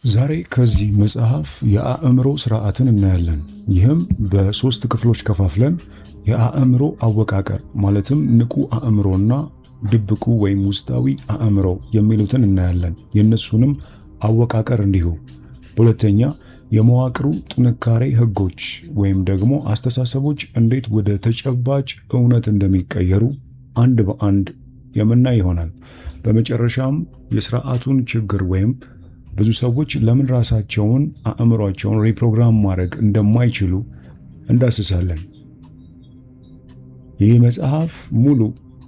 ዛሬ ከዚህ መጽሐፍ የአእምሮ ስርዓትን እናያለን። ይህም በሶስት ክፍሎች ከፋፍለን የአእምሮ አወቃቀር ማለትም ንቁ አእምሮና ድብቁ ወይም ውስጣዊ አእምሮ የሚሉትን እናያለን። የነሱንም አወቃቀር እንዲሁ። ሁለተኛ የመዋቅሩ ጥንካሬ ህጎች ወይም ደግሞ አስተሳሰቦች እንዴት ወደ ተጨባጭ እውነት እንደሚቀየሩ አንድ በአንድ የምናይ ይሆናል። በመጨረሻም የስርዓቱን ችግር ወይም ብዙ ሰዎች ለምን ራሳቸውን አእምሯቸውን ሪፕሮግራም ማድረግ እንደማይችሉ እንዳስሳለን። ይህ መጽሐፍ ሙሉ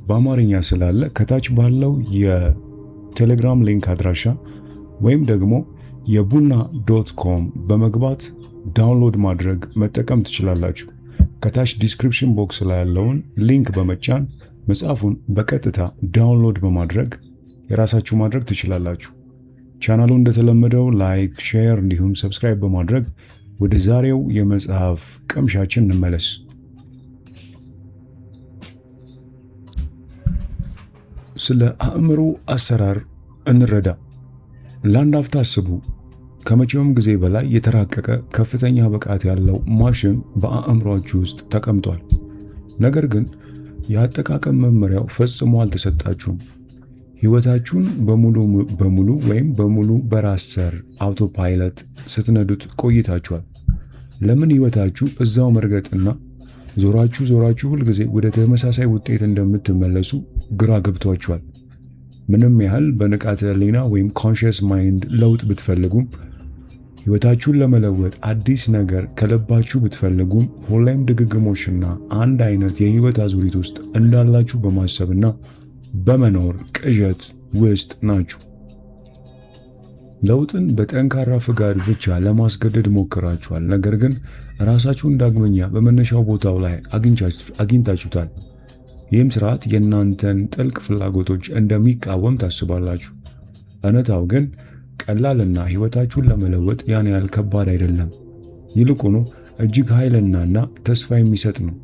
በአማርኛ ስላለ ከታች ባለው የቴሌግራም ሊንክ አድራሻ ወይም ደግሞ የቡና.com በመግባት ዳውንሎድ ማድረግ መጠቀም ትችላላችሁ። ከታች ዲስክሪፕሽን ቦክስ ላይ ያለውን ሊንክ በመጫን መጽሐፉን በቀጥታ ዳውንሎድ በማድረግ የራሳችሁ ማድረግ ትችላላችሁ። ቻናሉ እንደተለመደው ላይክ፣ ሼር እንዲሁም ሰብስክራይብ በማድረግ ወደ ዛሬው የመጽሐፍ ቅምሻችን እንመለስ። ስለ አእምሮ አሰራር እንረዳ። ለአንድ አፍታ አስቡ። ከመቼውም ጊዜ በላይ የተራቀቀ ከፍተኛ ብቃት ያለው ማሽን በአእምሮአችሁ ውስጥ ተቀምጧል። ነገር ግን የአጠቃቀም መመሪያው ፈጽሞ አልተሰጣችሁም። ህይወታችሁን በሙሉ በራስ ሰር አውቶፓይለት ስትነዱት ቆይታችኋል። ለምን ህይወታችሁ እዛው መርገጥና ዞራችሁ ሁልጊዜ ወደ ተመሳሳይ ውጤት እንደምትመለሱ ግራ ገብቷችኋል። ምንም ያህል በንቃተ ህሊና ወይም ኮንሺየስ ማይንድ ለውጥ ብትፈልጉም ህይወታችሁን ለመለወጥ አዲስ ነገር ከልባችሁ ብትፈልጉም ሁሌም ድግግሞሽና አንድ አይነት የህይወት አዙሪት ውስጥ እንዳላችሁ በማሰብና በመኖር ቅዠት ውስጥ ናችሁ። ለውጥን በጠንካራ ፍቃድ ብቻ ለማስገደድ ሞክራችኋል። ነገር ግን ራሳችሁን ዳግመኛ በመነሻው ቦታው ላይ አግኝታችሁታል። ይህም ስርዓት የእናንተን ጥልቅ ፍላጎቶች እንደሚቃወም ታስባላችሁ። እውነታው ግን ቀላልና ህይወታችሁን ለመለወጥ ያን ያህል ከባድ አይደለም። ይልቁኑ እጅግ ኃይለኛና ተስፋ የሚሰጥ ነው።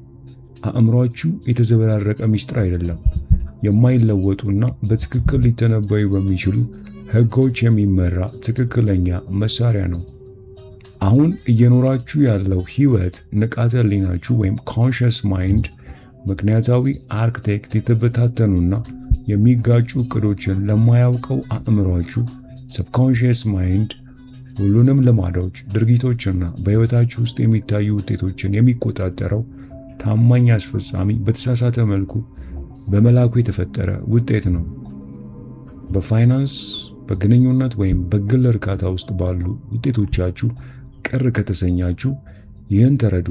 አእምሯችሁ የተዘበራረቀ ሚስጥር አይደለም። የማይለወጡና በትክክል ሊተነበዩ በሚችሉ ህጎች የሚመራ ትክክለኛ መሳሪያ ነው። አሁን እየኖራችሁ ያለው ህይወት ንቃተ ህሊናችሁ ወይም ኮንሺየስ ማይንድ ምክንያታዊ አርክቴክት የተበታተኑና የሚጋጩ እቅዶችን ለማያውቀው አእምሯችሁ ሰብኮንሺየስ ማይንድ ሁሉንም ልማዶች፣ ድርጊቶችና በህይወታችሁ ውስጥ የሚታዩ ውጤቶችን የሚቆጣጠረው ታማኝ አስፈጻሚ በተሳሳተ መልኩ በመላኩ የተፈጠረ ውጤት ነው። በፋይናንስ፣ በግንኙነት ወይም በግል እርካታ ውስጥ ባሉ ውጤቶቻችሁ ቅር ከተሰኛችሁ ይህን ተረዱ።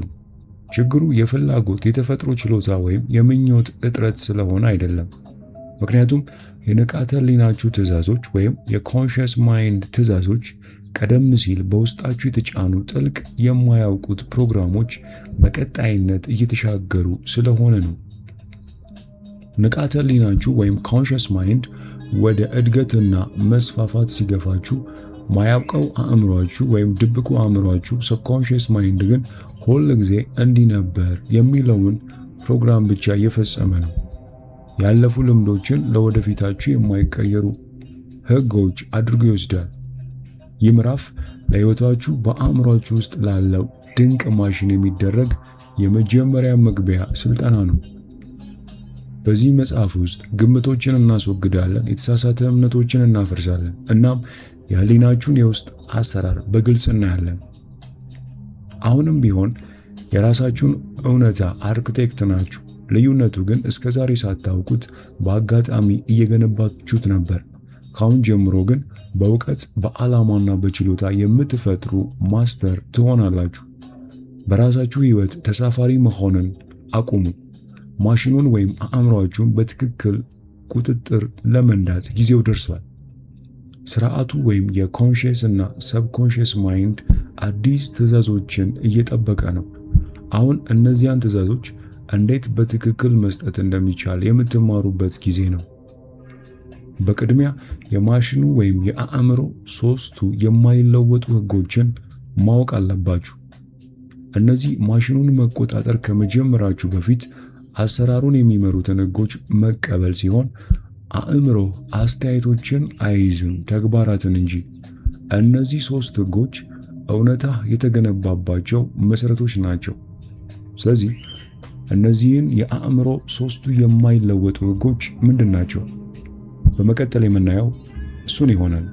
ችግሩ የፍላጎት የተፈጥሮ ችሎታ ወይም የምኞት እጥረት ስለሆነ አይደለም። ምክንያቱም የንቃተ ህሊናችሁ ትዕዛዞች ወይም የኮንሺየስ ማይንድ ትዕዛዞች ቀደም ሲል በውስጣችሁ የተጫኑ ጥልቅ የማያውቁት ፕሮግራሞች በቀጣይነት እየተሻገሩ ስለሆነ ነው። ንቃተ ህሊናችሁ ወይም ኮንሺየስ ማይንድ ወደ እድገትና መስፋፋት ሲገፋችሁ፣ ማያውቀው አእምሯችሁ ወይም ድብቁ አእምሯችሁ ሰብኮንሺየስ ማይንድ ግን ሁል ጊዜ እንዲህ ነበር የሚለውን ፕሮግራም ብቻ እየፈጸመ ነው። ያለፉ ልምዶችን ለወደፊታችሁ የማይቀየሩ ህጎች አድርጎ ይወስዳል። ይህ ምዕራፍ ለህይወታችሁ በአእምሯችሁ ውስጥ ላለው ድንቅ ማሽን የሚደረግ የመጀመሪያ መግቢያ ስልጠና ነው። በዚህ መጽሐፍ ውስጥ ግምቶችን እናስወግዳለን፣ የተሳሳተ እምነቶችን እናፈርሳለን፣ እናም የህሊናችሁን የውስጥ አሰራር በግልጽ እናያለን። አሁንም ቢሆን የራሳችሁን እውነታ አርክቴክት ናችሁ። ልዩነቱ ግን እስከዛሬ ሳታውቁት በአጋጣሚ እየገነባችሁት ነበር። ካሁን ጀምሮ ግን በእውቀት በዓላማና በችሎታ የምትፈጥሩ ማስተር ትሆናላችሁ። በራሳችሁ ህይወት ተሳፋሪ መሆንን አቁሙ። ማሽኑን ወይም አእምሯችሁን በትክክል ቁጥጥር ለመንዳት ጊዜው ደርሷል። ስርዓቱ ወይም የኮንሺየስ እና ሰብኮንሺየስ ማይንድ አዲስ ትዕዛዞችን እየጠበቀ ነው። አሁን እነዚያን ትዕዛዞች እንዴት በትክክል መስጠት እንደሚቻል የምትማሩበት ጊዜ ነው። በቅድሚያ የማሽኑ ወይም የአእምሮ ሶስቱ የማይለወጡ ህጎችን ማወቅ አለባችሁ። እነዚህ ማሽኑን መቆጣጠር ከመጀመራችሁ በፊት አሰራሩን የሚመሩትን ህጎች መቀበል ሲሆን፣ አእምሮ አስተያየቶችን አይይዝም ተግባራትን እንጂ። እነዚህ ሶስት ህጎች እውነታ የተገነባባቸው መሰረቶች ናቸው። ስለዚህ እነዚህን የአእምሮ ሶስቱ የማይለወጡ ህጎች ምንድናቸው? በመቀጠል የምናየው እሱን ይሆናል።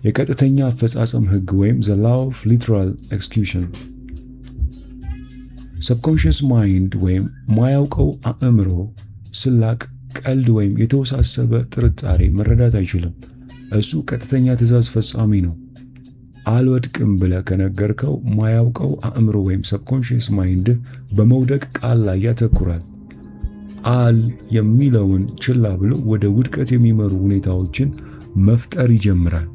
የቀጥተኛ አፈጻጸም ህግ ወይም the law of literal execution። subconscious mind ወይም ማያውቀው አእምሮ ስላቅ፣ ቀልድ ወይም የተወሳሰበ ጥርጣሬ መረዳት አይችልም። እሱ ቀጥተኛ ትዕዛዝ ፈጻሚ ነው። አልወድቅም ብለህ ከነገርከው ማያውቀው አእምሮ ወይም subconscious mind በመውደቅ ቃል ላይ ያተኩራል። አል የሚለውን ችላ ብሎ ወደ ውድቀት የሚመሩ ሁኔታዎችን መፍጠር ይጀምራል።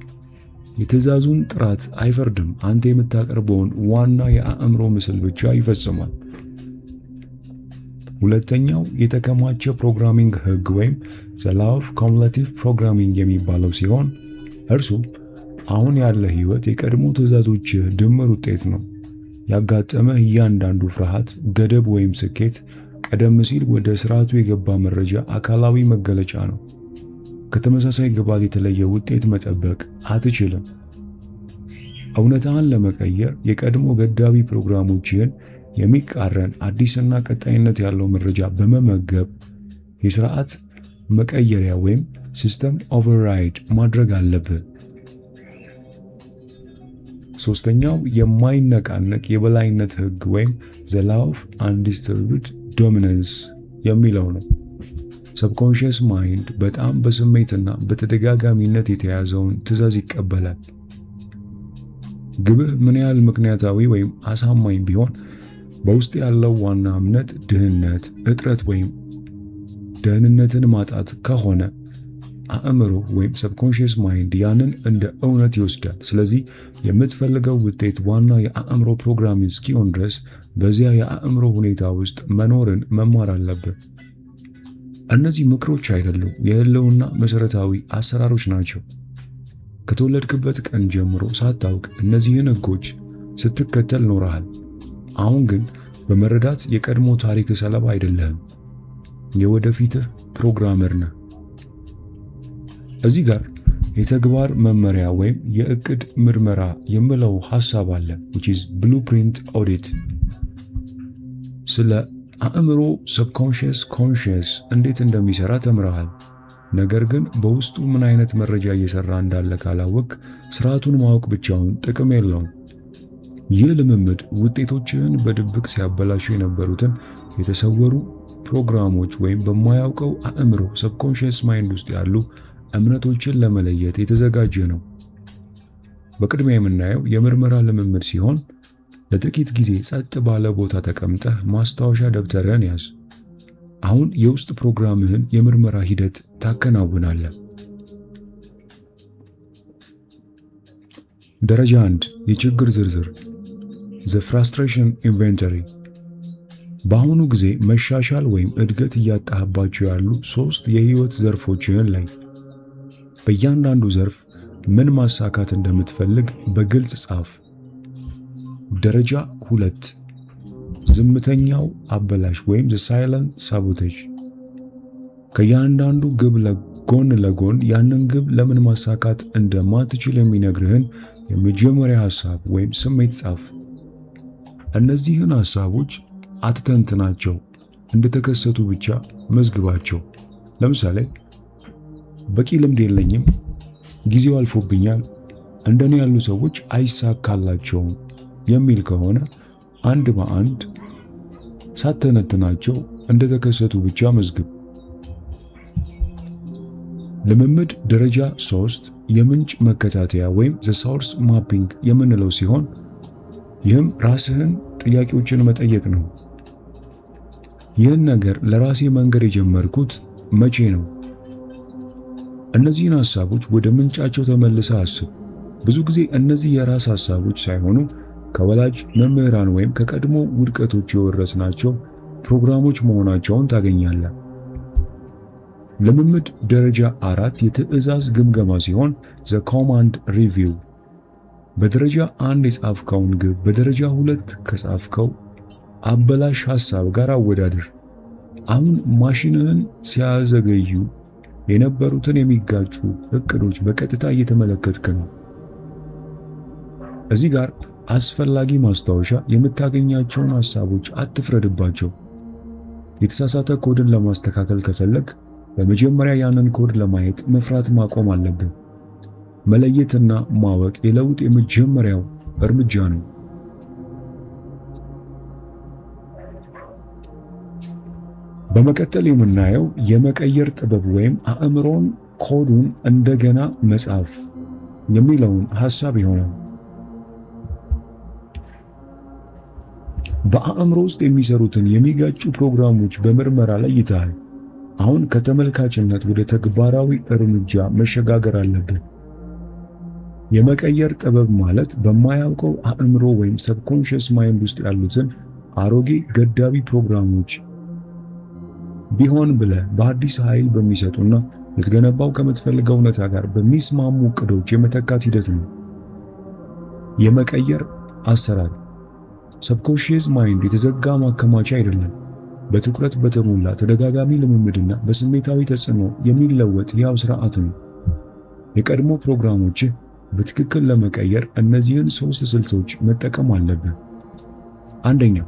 የትዕዛዙን ጥራት አይፈርድም። አንተ የምታቀርበውን ዋና የአእምሮ ምስል ብቻ ይፈጽማል። ሁለተኛው የተከማቸ ፕሮግራሚንግ ህግ ወይም the law of cumulative programming የሚባለው ሲሆን እርሱም አሁን ያለ ህይወት የቀድሞ ትዕዛዞች ድምር ውጤት ነው። ያጋጠመህ እያንዳንዱ ፍርሃት፣ ገደብ ወይም ስኬት ቀደም ሲል ወደ ስርዓቱ የገባ መረጃ አካላዊ መገለጫ ነው። ከተመሳሳይ ግባት የተለየ ውጤት መጠበቅ አትችልም። እውነታን ለመቀየር የቀድሞ ገዳቢ ፕሮግራሞችን የሚቃረን አዲስና ቀጣይነት ያለው መረጃ በመመገብ የስርዓት መቀየሪያ ወይም ሲስተም ኦቨርራይድ ማድረግ አለብህ። ሶስተኛው የማይነቃነቅ የበላይነት ህግ ወይም the law of undisturbed dominance የሚለው ነው። subconscious mind በጣም በስሜትና በተደጋጋሚነት የተያዘውን ትዕዛዝ ይቀበላል። ግብህ ምን ያህል ምክንያታዊ ወይም አሳማኝ ቢሆን በውስጥ ያለው ዋና እምነት ድህነት፣ እጥረት ወይም ደህንነትን ማጣት ከሆነ አእምሮ ወይም subconscious mind ያንን እንደ እውነት ይወስዳል። ስለዚህ የምትፈልገው ውጤት ዋና የአእምሮ ፕሮግራሚንግ እስኪሆን ድረስ በዚያ የአእምሮ ሁኔታ ውስጥ መኖርን መማር አለብህ። እነዚህ ምክሮች አይደሉም፣ የህልውና መሰረታዊ አሰራሮች ናቸው። ከተወለድክበት ቀን ጀምሮ ሳታውቅ እነዚህን ህጎች ስትከተል ኖረሃል። አሁን ግን በመረዳት የቀድሞ ታሪክ ሰለባ አይደለህም፣ የወደፊትህ ፕሮግራመር ነህ። እዚህ ጋር የተግባር መመሪያ ወይም የእቅድ ምርመራ የምለው ሐሳብ አለ which is blueprint audit። ስለ አእምሮ subconscious conscious እንዴት እንደሚሰራ ተምረሃል። ነገር ግን በውስጡ ምን አይነት መረጃ እየሰራ እንዳለ ካላወቅ ስርዓቱን ማወቅ ብቻውን ጥቅም የለውም። ይህ ልምምድ ውጤቶችህን በድብቅ ሲያበላሹ የነበሩትን የተሰወሩ ፕሮግራሞች ወይም በማያውቀው አእምሮ subconscious mind ውስጥ ያሉ እምነቶችን ለመለየት የተዘጋጀ ነው። በቅድሚያ የምናየው የምርመራ ልምምድ ሲሆን ለጥቂት ጊዜ ጸጥ ባለ ቦታ ተቀምጠህ ማስታወሻ ደብተርህን ያዝ። አሁን የውስጥ ፕሮግራምህን የምርመራ ሂደት ታከናውናለህ። ደረጃ 1 የችግር ዝርዝር the frustration inventory። በአሁኑ ጊዜ መሻሻል ወይም እድገት እያጣህባቸው ያሉ 3 የህይወት ዘርፎችን ላይ በእያንዳንዱ ዘርፍ ምን ማሳካት እንደምትፈልግ በግልጽ ጻፍ። ደረጃ 2 ዝምተኛው አበላሽ ወይም the silent sabotage። ከእያንዳንዱ ግብ ጎን ለጎን ያንን ግብ ለምን ማሳካት እንደማትችል የሚነግርህን የመጀመሪያ ሐሳብ ወይም ስሜት ጻፍ። እነዚህን ሐሳቦች አትተንትናቸው፣ እንደተከሰቱ ብቻ መዝግባቸው። ለምሳሌ በቂ ልምድ የለኝም፣ ጊዜው አልፎብኛል፣ እንደኔ ያሉ ሰዎች አይሳካላቸውም የሚል ከሆነ አንድ በአንድ ሳትተነትናቸው እንደተከሰቱ ብቻ መዝግብ። ልምምድ ደረጃ 3 የምንጭ መከታተያ ወይም the source mapping የምንለው ሲሆን ይህም ራስህን ጥያቄዎችን መጠየቅ ነው። ይህን ነገር ለራሴ መንገድ የጀመርኩት መቼ ነው? እነዚህን ሐሳቦች ወደ ምንጫቸው ተመልሰህ አስብ። ብዙ ጊዜ እነዚህ የራስ ሐሳቦች ሳይሆኑ ከወላጅ መምህራን ወይም ከቀድሞ ውድቀቶች የወረስናቸው ፕሮግራሞች መሆናቸውን ታገኛለህ። ልምምድ ደረጃ 4 የትዕዛዝ ግምገማ ሲሆን the command review። በደረጃ 1 የጻፍከውን ግብ በደረጃ 2 ከጻፍከው አበላሽ ሐሳብ ጋር አወዳድር። አሁን ማሽንህን ሲያዘገዩ የነበሩትን የሚጋጩ እቅዶች በቀጥታ እየተመለከትክ ነው። እዚህ ጋር አስፈላጊ ማስታወሻ፣ የምታገኛቸውን ሐሳቦች አትፍረድባቸው። የተሳሳተ ኮድን ለማስተካከል ከፈለግ በመጀመሪያ ያንን ኮድ ለማየት መፍራት ማቆም አለብን። መለየትና ማወቅ የለውጥ የመጀመሪያው እርምጃ ነው። በመቀጠል የምናየው የመቀየር ጥበብ ወይም አእምሮን ኮዱን እንደገና መጻፍ የሚለውን ሐሳብ ይሆናል። በአእምሮ ውስጥ የሚሰሩትን የሚጋጩ ፕሮግራሞች በምርመራ ላይ ይታል። አሁን ከተመልካችነት ወደ ተግባራዊ እርምጃ መሸጋገር አለብን። የመቀየር ጥበብ ማለት በማያውቀው አእምሮ ወይም ሰብኮንሺየስ ማይንድ ውስጥ ያሉትን አሮጌ ገዳቢ ፕሮግራሞች ቢሆን ብለህ በአዲስ ኃይል በሚሰጡና ልትገነባው ከምትፈልገው እውነታ ጋር በሚስማሙ ዕቅዶች የመተካት ሂደት ነው። የመቀየር አሰራር ሰብኮንሺየስ ማይንድ የተዘጋ ማከማቻ አይደለም። በትኩረት በተሞላ ተደጋጋሚ ልምምድና በስሜታዊ ተጽዕኖ የሚለወጥ ሕያው ሥርዓት ነው። የቀድሞ ፕሮግራሞችህ በትክክል ለመቀየር እነዚህን 3 ስልቶች መጠቀም አለብህ። አንደኛው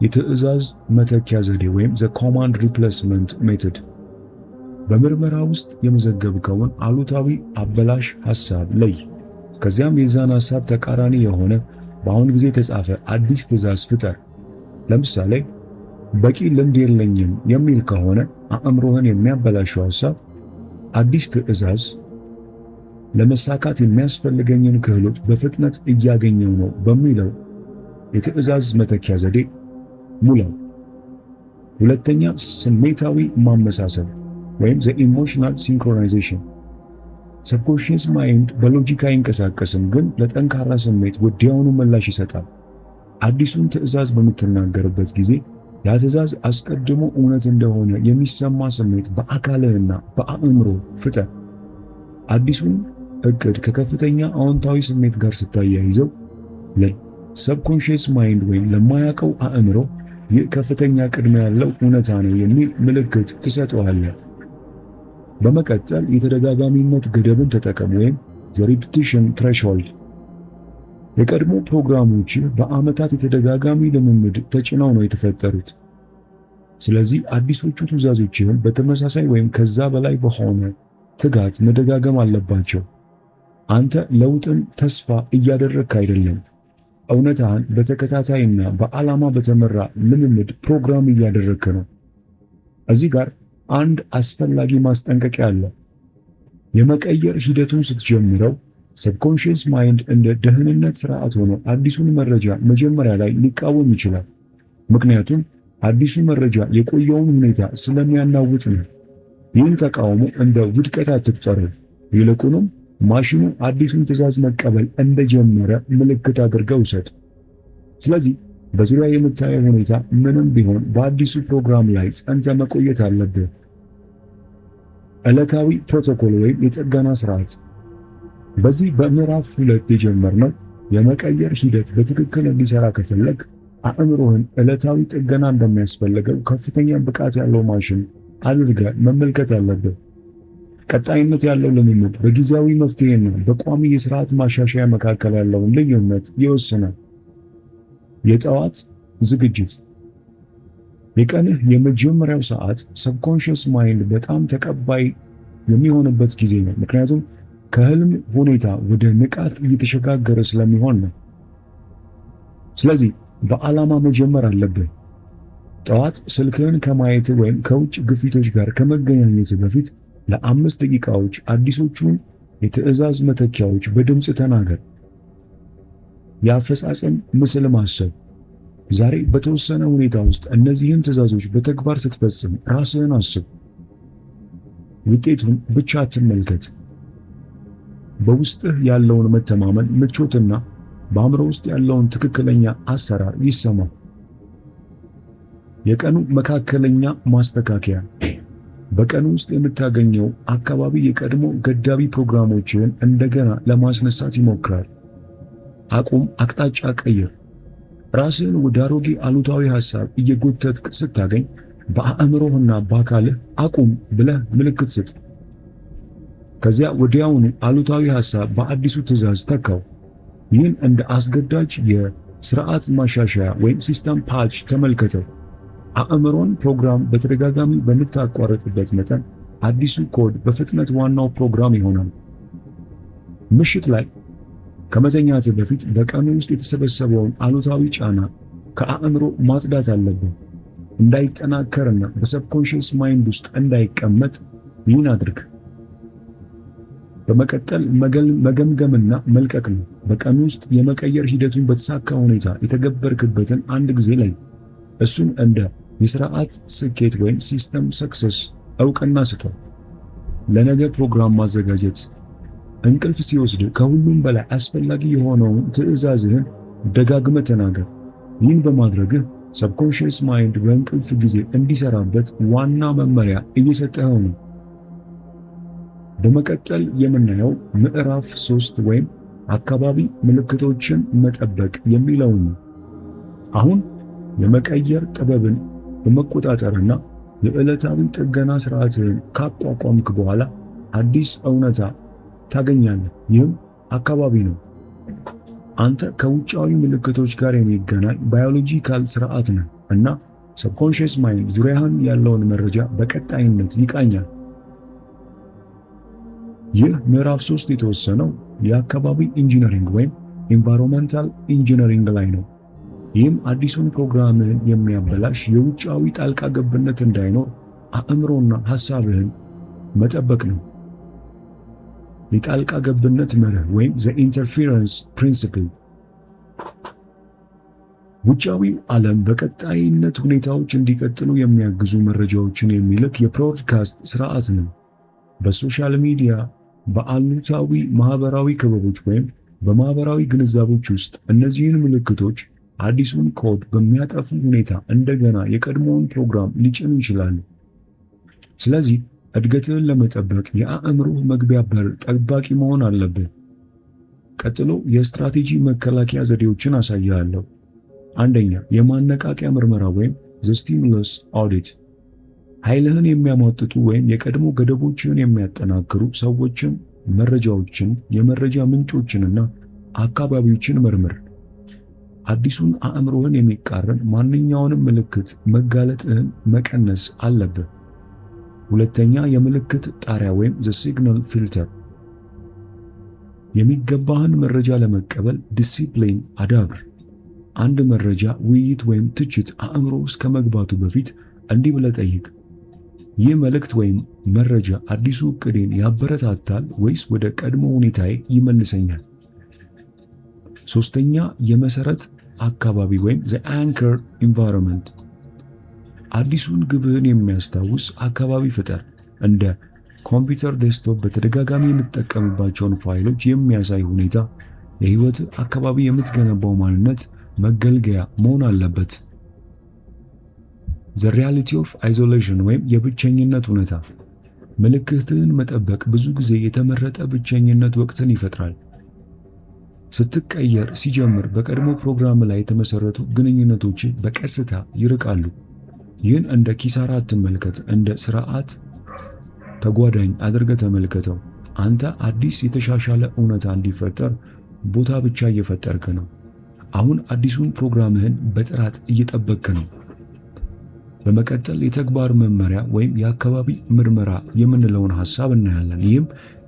የትዕዛዝ መተኪያ ዘዴ ወይም the command replacement method። በምርመራ ውስጥ የመዘገብከውን አሉታዊ አበላሽ ሐሳብ ለይ። ከዚያም የዛን ሐሳብ ተቃራኒ የሆነ በአሁን ጊዜ የተጻፈ አዲስ ትዕዛዝ ፍጠር። ለምሳሌ በቂ ልምድ የለኝም የሚል ከሆነ አእምሮህን የሚያበላሸው ሐሳብ አዲስ ትዕዛዝ ለመሳካት የሚያስፈልገኝን ክህሎት በፍጥነት እያገኘው ነው በሚለው የትዕዛዝ መተኪያ ዘዴ ሙላው። ሁለተኛ ስሜታዊ ማመሳሰል ወይም the emotional synchronization። ሰብኮንሺየስ ማይንድ በሎጂክ አይንቀሳቀስም፣ ግን ለጠንካራ ስሜት ወዲያውኑ ምላሽ ይሰጣል። አዲሱን ትዕዛዝ በምትናገርበት ጊዜ ያ ትዕዛዝ አስቀድሞ እውነት እንደሆነ የሚሰማ ስሜት በአካልህና በአእምሮ ፍጠር። አዲሱን እቅድ ከከፍተኛ አዎንታዊ ስሜት ጋር ስታያይዘው ለሰብኮንሺየስ ማይንድ ወይም ለማያውቀው አእምሮ ይህ ከፍተኛ ቅድሚያ ያለው እውነታ ነው የሚል ምልክት ትሰጠዋለህ። በመቀጠል የተደጋጋሚነት ገደብን ተጠቀም ወይም the repetition threshold። የቀድሞ ፕሮግራሞች በዓመታት የተደጋጋሚ ልምምድ ተጭነው ነው የተፈጠሩት። ስለዚህ አዲሶቹ ትዕዛዞችህም በተመሳሳይ ወይም ከዛ በላይ በሆነ ትጋት መደጋገም አለባቸው። አንተ ለውጥን ተስፋ እያደረግክ አይደለም፣ እውነታን በተከታታይና በዓላማ በተመራ ልምምድ ፕሮግራም እያደረግክ ነው። እዚህ ጋር አንድ አስፈላጊ ማስጠንቀቂያ አለ። የመቀየር ሂደቱን ስትጀምረው ሰብኮንሺየስ ማይንድ እንደ ደህንነት ስርዓት ሆኖ አዲሱን መረጃ መጀመሪያ ላይ ሊቃወም ይችላል። ምክንያቱም አዲሱ መረጃ የቆየውን ሁኔታ ስለሚያናውጥ ነው። ይህን ተቃውሞ እንደ ውድቀት አትቁጠረው። ይልቁንም ማሽኑ አዲሱን ትዕዛዝ መቀበል እንደጀመረ ምልክት አድርገው ውሰድ። ስለዚህ በዙሪያ የምታየው ሁኔታ ምንም ቢሆን በአዲሱ ፕሮግራም ላይ ጸንተ መቆየት አለብህ። ዕለታዊ ፕሮቶኮል ወይም የጥገና ስርዓት። በዚህ በምዕራፍ 2 የጀመርነው የመቀየር ሂደት በትክክል እንዲሰራ ከፈለግ አእምሮህን ዕለታዊ ጥገና እንደሚያስፈልገው ከፍተኛ ብቃት ያለው ማሽን አድርገህ መመልከት አለብህ። ቀጣይነት ያለው ልምምድ በጊዜያዊ መፍትሄና በቋሚ የስርዓት ማሻሻያ መካከል ያለውን ልዩነት ይወስናል። የጠዋት ዝግጅት። የቀንህ የመጀመሪያው ሰዓት ሰብኮንሺየስ ማይንድ በጣም ተቀባይ የሚሆንበት ጊዜ ነው፣ ምክንያቱም ከህልም ሁኔታ ወደ ንቃት እየተሸጋገረ ስለሚሆን ነው። ስለዚህ በዓላማ መጀመር አለብህ። ጠዋት ስልክህን ከማየት ወይም ከውጭ ግፊቶች ጋር ከመገናኘት በፊት ለ5 ደቂቃዎች አዲሶቹን የትዕዛዝ መተኪያዎች በድምፅ ተናገር። የአፈጻጸም ምስል ማሰብ። ዛሬ በተወሰነ ሁኔታ ውስጥ እነዚህን ትዕዛዞች በተግባር ስትፈጽም ራስህን አስብ። ውጤቱን ብቻ አትመልከት። በውስጥህ ያለውን መተማመን፣ ምቾትና በአእምሮ ውስጥ ያለውን ትክክለኛ አሰራር ይሰማ። የቀኑ መካከለኛ ማስተካከያ። በቀኑ ውስጥ የምታገኘው አካባቢ የቀድሞ ገዳቢ ፕሮግራሞችን እንደገና ለማስነሳት ይሞክራል። አቁም፣ አቅጣጫ ቀይር። ራስህን ወደ አሮጌ አሉታዊ ሐሳብ እየጎተትክ ስታገኝ በአእምሮህና በአካልህ አቁም ብለህ ምልክት ስጥ። ከዚያ ወዲያውኑ አሉታዊ ሐሳብ በአዲሱ ትዕዛዝ ተካው። ይህን እንደ አስገዳጅ የስርዓት ማሻሻያ ወይም ሲስተም ፓች ተመልከተው። አእምሮን ፕሮግራም በተደጋጋሚ በምታቋርጥበት መጠን አዲሱ ኮድ በፍጥነት ዋናው ፕሮግራም ይሆናል። ምሽት ላይ ከመተኛት በፊት በቀኑ ውስጥ የተሰበሰበውን አሉታዊ ጫና ከአእምሮ ማጽዳት አለብን። እንዳይጠናከርና በሰብኮንሺየስ ማይንድ ውስጥ እንዳይቀመጥ ይህን አድርግ። በመቀጠል መገምገምና መልቀቅ ነው። በቀኑ ውስጥ የመቀየር ሂደቱን በተሳካ ሁኔታ የተገበርክበትን አንድ ጊዜ ላይ እሱን እንደ የሥርዓት ስኬት ወይም ሲስተም ሰክሰስ እውቅና ስጠው። ለነገ ፕሮግራም ማዘጋጀት እንቅልፍ ሲወስድ ከሁሉም በላይ አስፈላጊ የሆነውን ትዕዛዝህን ደጋግመህ ተናገር። ይህን በማድረግህ ሰብኮንሺየስ ማይንድ በእንቅልፍ ጊዜ እንዲሰራበት ዋና መመሪያ እየሰጠኸው ነው። በመቀጠል የምናየው ምዕራፍ 3 ወይም አካባቢ ምልክቶችን መጠበቅ የሚለውን ነው። አሁን የመቀየር ጥበብን በመቆጣጠርና የዕለታዊ ጥገና ስርዓትህን ካቋቋምክ በኋላ አዲስ እውነታ ታገኛለህ። ይህም አካባቢ ነው። አንተ ከውጫዊ ምልክቶች ጋር የሚገናኝ ባዮሎጂካል ስርዓት ነህ እና ሰብኮንሺየስ ማይንድ ዙሪያህን ያለውን መረጃ በቀጣይነት ይቃኛል። ይህ ምዕራፍ 3 የተወሰነው የአካባቢ ኢንጂነሪንግ ወይም ኢንቫይሮንመንታል ኢንጂነሪንግ ላይ ነው። ይህም አዲሱን ፕሮግራምህን የሚያበላሽ የውጫዊ ጣልቃ ገብነት እንዳይኖር አእምሮና ሐሳብህን መጠበቅ ነው። የጣልቃ ገብነት መርህ ወይም ዘ ኢንተርፌረንስ ፕሪንሲፕል ውጫዊው ዓለም በቀጣይነት ሁኔታዎች እንዲቀጥሉ የሚያግዙ መረጃዎችን የሚልክ የብሮድካስት ስርዓት ነው። በሶሻል ሚዲያ፣ በአሉታዊ ማህበራዊ ክበቦች ወይም በማህበራዊ ግንዛቤዎች ውስጥ እነዚህን ምልክቶች አዲሱን ኮድ በሚያጠፉ ሁኔታ እንደገና የቀድሞውን ፕሮግራም ሊጭኑ ይችላሉ። ስለዚህ እድገትህን ለመጠበቅ የአእምሮህ መግቢያ በር ጠባቂ መሆን አለብህ። ቀጥሎ የስትራቴጂ መከላከያ ዘዴዎችን አሳያለሁ። አንደኛ፣ የማነቃቂያ ምርመራ ወይም ዘ ስቲሙለስ ኦዲት። ኃይልህን የሚያሟጥጡ ወይም የቀድሞ ገደቦችን የሚያጠናክሩ ሰዎችን፣ መረጃዎችን፣ የመረጃ ምንጮችንና አካባቢዎችን መርምር። አዲሱን አእምሮህን የሚቃረን ማንኛውንም ምልክት መጋለጥህን መቀነስ አለብህ። ሁለተኛ፣ የምልክት ጣሪያ ወይም ዘ ሲግናል ፊልተር። የሚገባህን መረጃ ለመቀበል ዲሲፕሊን አዳብር። አንድ መረጃ፣ ውይይት ወይም ትችት አእምሮ ውስጥ ከመግባቱ በፊት እንዲህ ብለህ ጠይቅ። ይህ መልእክት ወይም መረጃ አዲሱ ዕቅዴን ያበረታታል ወይስ ወደ ቀድሞ ሁኔታዬ ይመልሰኛል? ሶስተኛ፣ የመሰረት አካባቢ ወይም ዘ አንከር ኢንቫይሮንመንት። አዲሱን ግብህን የሚያስታውስ አካባቢ ፍጠር። እንደ ኮምፒውተር ዴስክቶፕ በተደጋጋሚ የምትጠቀምባቸውን ፋይሎች የሚያሳይ ሁኔታ የህይወት አካባቢ የምትገነባው ማንነት መገልገያ መሆን አለበት። ዘ ሪያሊቲ ኦፍ አይዞሌሽን ወይም የብቸኝነት እውነታ። ምልክትህን መጠበቅ ብዙ ጊዜ የተመረጠ ብቸኝነት ወቅትን ይፈጥራል። ስትቀየር ሲጀምር በቀድሞ ፕሮግራም ላይ የተመሰረቱ ግንኙነቶች በቀስታ ይርቃሉ። ይህን እንደ ኪሳራ አትመልከት፣ እንደ ስርዓት ተጓዳኝ አድርገህ ተመልከተው። አንተ አዲስ የተሻሻለ እውነታ እንዲፈጠር ቦታ ብቻ እየፈጠርክ ነው። አሁን አዲሱን ፕሮግራምህን በጥራት እየጠበቅክ ነው። በመቀጠል የተግባር መመሪያ ወይም የአካባቢ ምርመራ የምንለውን ሐሳብ እናያለን። ይህም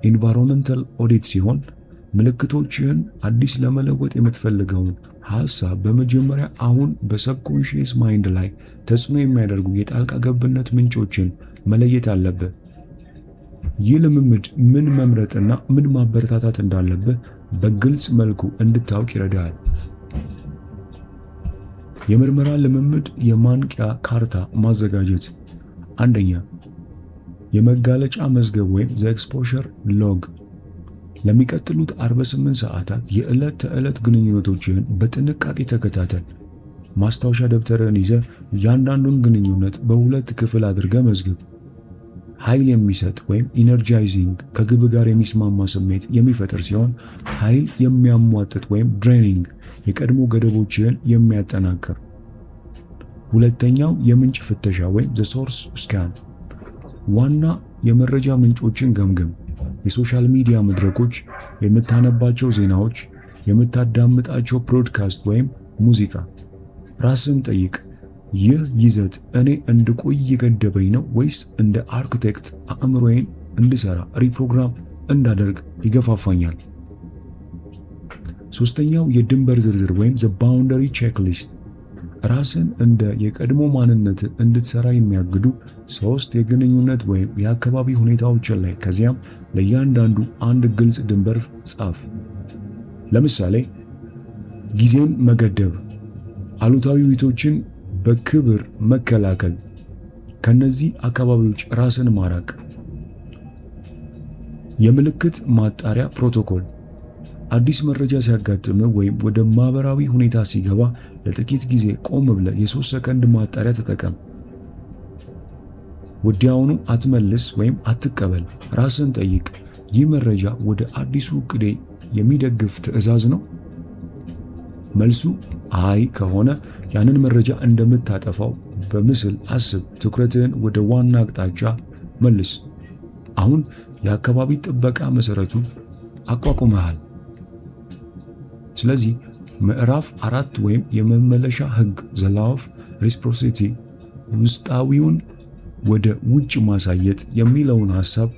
ኢንቫይሮንመንታል ኦዲት ሲሆን ምልክቶችህን አዲስ ለመለወጥ የምትፈልገውን ሐሳብ በመጀመሪያ አሁን በሰብኮንሺየስ ማይንድ ላይ ተጽዕኖ የሚያደርጉ የጣልቃ ገብነት ምንጮችን መለየት አለብህ። ይህ ልምምድ ምን መምረጥና ምን ማበረታታት እንዳለብህ በግልጽ መልኩ እንድታውቅ ይረዳል። የምርመራ ልምምድ የማንቂያ ካርታ ማዘጋጀት። አንደኛ፣ የመጋለጫ መዝገብ ወይም ዘ ኤክስፖዠር ሎግ። ለሚቀጥሉት 48 ሰዓታት የዕለት ተዕለት ግንኙነቶችህን በጥንቃቄ ተከታተል። ማስታወሻ ደብተርህን ይዘህ እያንዳንዱን ግንኙነት በሁለት ክፍል አድርገህ መዝግብ። ኃይል የሚሰጥ ወይም ኢነርጃይዚንግ ከግብ ጋር የሚስማማ ስሜት የሚፈጥር ሲሆን፣ ኃይል የሚያሟጥጥ ወይም ድሬኒንግ የቀድሞ ገደቦችህን የሚያጠናክር። ሁለተኛው የምንጭ ፍተሻ ወይም ዘ ሶርስ ስካን። ዋና የመረጃ ምንጮችን ገምግም። የሶሻል ሚዲያ መድረኮች፣ የምታነባቸው ዜናዎች፣ የምታዳምጣቸው ፖድካስት ወይም ሙዚቃ። ራስን ጠይቅ፣ ይህ ይዘት እኔ እንድቆይ የገደበኝ ነው ወይስ እንደ አርክቴክት አእምሮዬን እንድሰራ ሪፕሮግራም እንዳደርግ ይገፋፋኛል? ሶስተኛው የድንበር ዝርዝር ወይም the boundary checklist። ራስን እንደ የቀድሞ ማንነት እንድትሰራ የሚያግዱ 3 የግንኙነት ወይም የአካባቢ ሁኔታዎችን ላይ ከዚያም ለእያንዳንዱ አንድ ግልጽ ድንበር ጻፍ። ለምሳሌ ጊዜን መገደብ፣ አሉታዊ ውይይቶችን በክብር መከላከል፣ ከነዚህ አካባቢዎች ራስን ማራቅ። የምልክት ማጣሪያ ፕሮቶኮል፣ አዲስ መረጃ ሲያጋጥም ወይም ወደ ማህበራዊ ሁኔታ ሲገባ ለጥቂት ጊዜ ቆም ብለህ የ3 ሰከንድ ማጣሪያ ተጠቀም። ወዲያውኑ አትመልስ ወይም አትቀበል። ራስን ጠይቅ፣ ይህ መረጃ ወደ አዲሱ ዕቅዴ የሚደግፍ ትዕዛዝ ነው? መልሱ አይ ከሆነ ያንን መረጃ እንደምታጠፋው በምስል አስብ። ትኩረትህን ወደ ዋና አቅጣጫ መልስ። አሁን የአካባቢ ጥበቃ መሰረቱ አቋቁመሃል። ስለዚህ ምዕራፍ 4 ወይም የመመለሻ ህግ the law of reciprocity ውስጣዊውን ወደ ውጭ ማሳየት የሚለውን ሐሳብ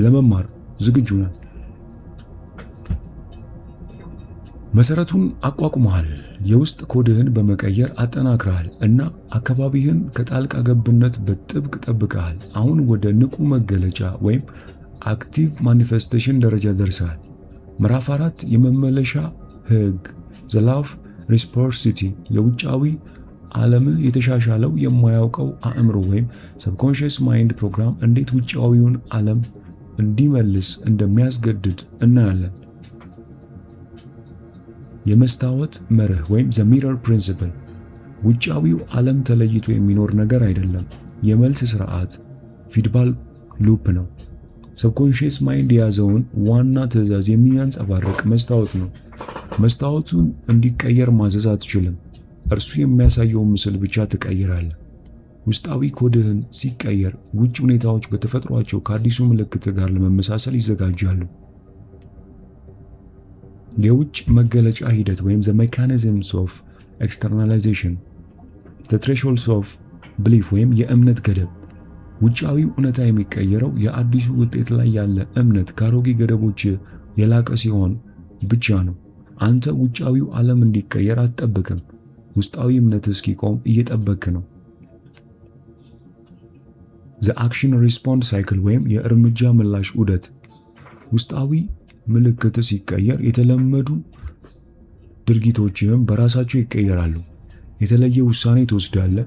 ለመማር ዝግጁ ነህ? መሰረቱን አቋቁመሃል። የውስጥ ኮድህን በመቀየር አጠናክረሃል እና አካባቢህን ከጣልቃ ገብነት በጥብቅ ጠብቀሃል። አሁን ወደ ንቁ መገለጫ ወይም አክቲቭ ማኒፌስቴሽን ደረጃ ደርሰሃል። ምዕራፍ 4 የመመለሻ ህግ the law of reciprocity የውጫዊ ዓለምህ የተሻሻለው የማያውቀው አእምሮ ወይም subconscious mind ፕሮግራም እንዴት ውጫዊውን ዓለም እንዲመልስ እንደሚያስገድድ እናያለን። የመስታወት መርህ ወይም the mirror principle ውጫዊው ዓለም ተለይቶ የሚኖር ነገር አይደለም። የመልስ ስርዓት ፊድባክ ሉፕ ነው። subconscious mind የያዘውን ዋና ትዕዛዝ የሚያንጸባርቅ መስታወት ነው። መስታወቱን እንዲቀየር ማዘዝ አትችልም። እርሱ የሚያሳየውን ምስል ብቻ ትቀይራለህ። ውስጣዊ ኮድህን ሲቀየር ውጭ ሁኔታዎች በተፈጥሯቸው ከአዲሱ ምልክት ጋር ለመመሳሰል ይዘጋጃሉ። የውጭ መገለጫ ሂደት ወይም the mechanisms of externalization the thresholds of belief ወይም የእምነት ገደብ። ውጫዊው እውነታ የሚቀየረው የአዲሱ ውጤት ላይ ያለ እምነት ከአሮጌ ገደቦች የላቀ ሲሆን ብቻ ነው። አንተ ውጫዊው ዓለም እንዲቀየር አትጠብቅም። ውስጣዊ እምነት እስኪቆም እየጠበክ ነው። the action response cycle ወይም የእርምጃ ምላሽ ዑደት። ውስጣዊ ምልክት ሲቀየር የተለመዱ ድርጊቶችህም በራሳቸው ይቀየራሉ። የተለየ ውሳኔ ትወስዳለህ።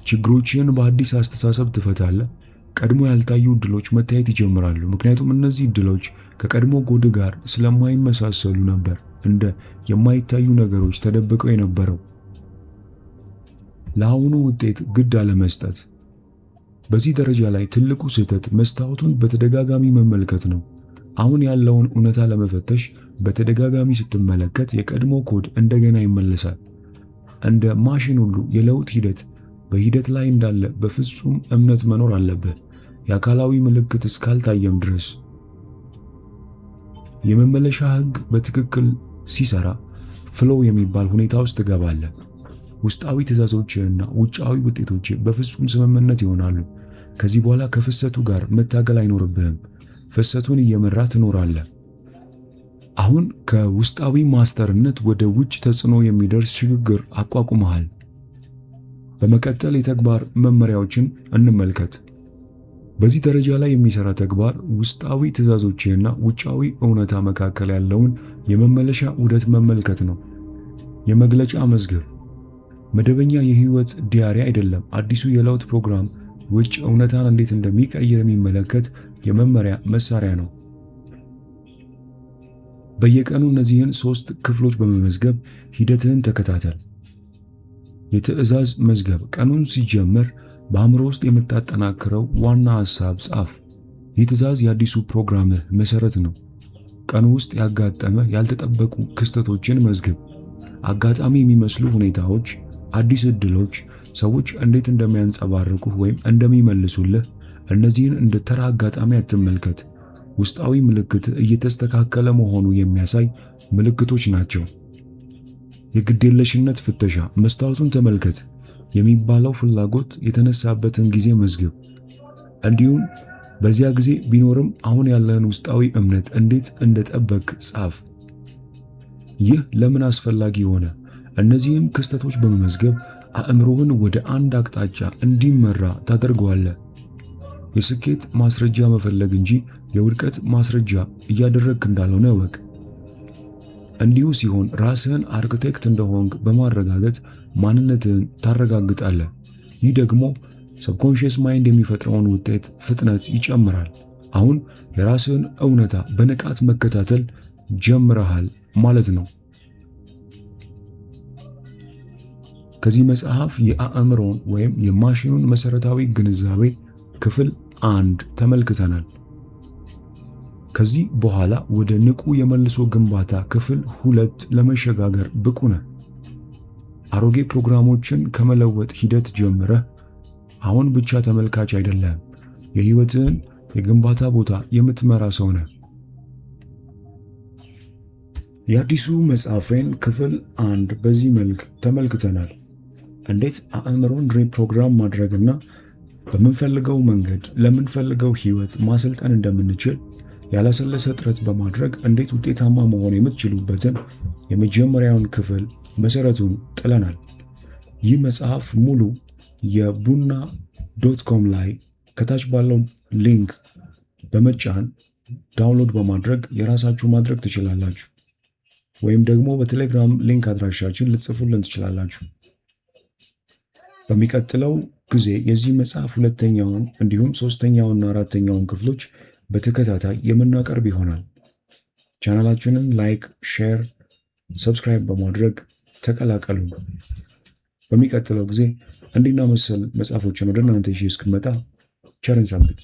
ችግሮችህን በአዲስ አስተሳሰብ ትፈታለህ። ቀድሞ ያልታዩ ዕድሎች መታየት ይጀምራሉ። ምክንያቱም እነዚህ ዕድሎች ከቀድሞ ጎድ ጋር ስለማይመሳሰሉ ነበር እንደ የማይታዩ ነገሮች ተደብቀው የነበረው። ለአሁኑ ውጤት ግድ አለመስጠት። በዚህ ደረጃ ላይ ትልቁ ስህተት መስታወቱን በተደጋጋሚ መመልከት ነው። አሁን ያለውን እውነታ ለመፈተሽ በተደጋጋሚ ስትመለከት የቀድሞ ኮድ እንደገና ይመለሳል። እንደ ማሽን ሁሉ የለውጥ ሂደት በሂደት ላይ እንዳለ በፍጹም እምነት መኖር አለበት፣ የአካላዊ ምልክት እስካልታየም ድረስ። የመመለሻ ህግ በትክክል ሲሰራ ፍሎው የሚባል ሁኔታ ውስጥ ትገባለህ። ውስጣዊ ትዕዛዞችና ውጫዊ ውጤቶች በፍጹም ስምምነት ይሆናሉ። ከዚህ በኋላ ከፍሰቱ ጋር መታገል አይኖርብህም። ፍሰቱን እየመራ ትኖራለህ። አሁን ከውስጣዊ ማስተርነት ወደ ውጭ ተጽዕኖ የሚደርስ ሽግግር አቋቁመሃል። በመቀጠል የተግባር መመሪያዎችን እንመልከት። በዚህ ደረጃ ላይ የሚሰራ ተግባር ውስጣዊ ትዕዛዞችና ውጫዊ እውነታ መካከል ያለውን የመመለሻ ዑደት መመልከት ነው። የመግለጫ መዝገብ መደበኛ የህይወት ዲያሪ አይደለም። አዲሱ የለውጥ ፕሮግራም ውጭ እውነታን እንዴት እንደሚቀይር የሚመለከት የመመሪያ መሳሪያ ነው። በየቀኑ እነዚህን 3 ክፍሎች በመመዝገብ ሂደትህን ተከታተል። የትዕዛዝ መዝገብ ቀኑን ሲጀምር በአእምሮ ውስጥ የምታጠናክረው ዋና ሐሳብ ጻፍ። ይህ ትዕዛዝ የአዲሱ ፕሮግራምህ መሰረት ነው። ቀኑ ውስጥ ያጋጠመ ያልተጠበቁ ክስተቶችን መዝግብ። አጋጣሚ የሚመስሉ ሁኔታዎች፣ አዲስ ዕድሎች፣ ሰዎች እንዴት እንደሚያንጸባርቁህ ወይም እንደሚመልሱልህ፣ እነዚህን እንደ ተራ አጋጣሚ አትመልከት። ውስጣዊ ምልክት እየተስተካከለ መሆኑ የሚያሳይ ምልክቶች ናቸው። የግዴለሽነት ፍተሻ፣ መስታወቱን ተመልከት የሚባለው ፍላጎት የተነሳበትን ጊዜ መዝግብ። እንዲሁም በዚያ ጊዜ ቢኖርም አሁን ያለህን ውስጣዊ እምነት እንዴት እንደጠበቅ ጻፍ። ይህ ለምን አስፈላጊ ሆነ? እነዚህን ክስተቶች በመመዝገብ አእምሮህን ወደ አንድ አቅጣጫ እንዲመራ ታደርገዋለህ። የስኬት ማስረጃ መፈለግ እንጂ የውድቀት ማስረጃ እያደረግክ እንዳልሆነ እወቅ። እንዲሁ ሲሆን ራስህን አርክቴክት እንደሆንክ በማረጋገጥ ማንነትህን ታረጋግጣለህ። ይህ ደግሞ ሰብኮንሺየስ ማይንድ የሚፈጥረውን ውጤት ፍጥነት ይጨምራል። አሁን የራስህን እውነታ በንቃት መከታተል ጀምረሃል ማለት ነው። ከዚህ መጽሐፍ የአእምሮን ወይም የማሽኑን መሰረታዊ ግንዛቤ ክፍል 1 ተመልክተናል። ከዚህ በኋላ ወደ ንቁ የመልሶ ግንባታ ክፍል 2 ለመሸጋገር ብቁ ነህ። አሮጌ ፕሮግራሞችን ከመለወጥ ሂደት ጀምረህ አሁን ብቻ ተመልካች አይደለም፣ የህይወትህን የግንባታ ቦታ የምትመራ ሰው ነህ። የአዲሱ መጽሐፌን ክፍል 1 በዚህ መልክ ተመልክተናል። እንዴት አእምሮን ሪፕሮግራም ማድረግና በምንፈልገው መንገድ ለምንፈልገው ህይወት ማሰልጠን እንደምንችል ያላሰለሰ ጥረት በማድረግ እንዴት ውጤታማ መሆን የምትችሉበትን የመጀመሪያውን ክፍል መሰረቱን ጥለናል። ይህ መጽሐፍ ሙሉ የቡና.com ላይ ከታች ባለው ሊንክ በመጫን ዳውንሎድ በማድረግ የራሳችሁ ማድረግ ትችላላችሁ። ወይም ደግሞ በቴሌግራም ሊንክ አድራሻችን ልትጽፉልን ትችላላችሁ። በሚቀጥለው ጊዜ የዚህ መጽሐፍ 2ኛውን እንዲሁም 3ኛውና 4ኛውን ክፍሎች በተከታታይ የምናቀርብ ይሆናል። ቻናላችንን ላይክ፣ ሼር፣ ሰብስክራይብ በማድረግ ተቀላቀሉ። በሚቀጥለው ጊዜ እንዲና መሰል መጽሐፎችን ወደ እናንተ ይዤ እስክመጣ ቸርን ሰንብት።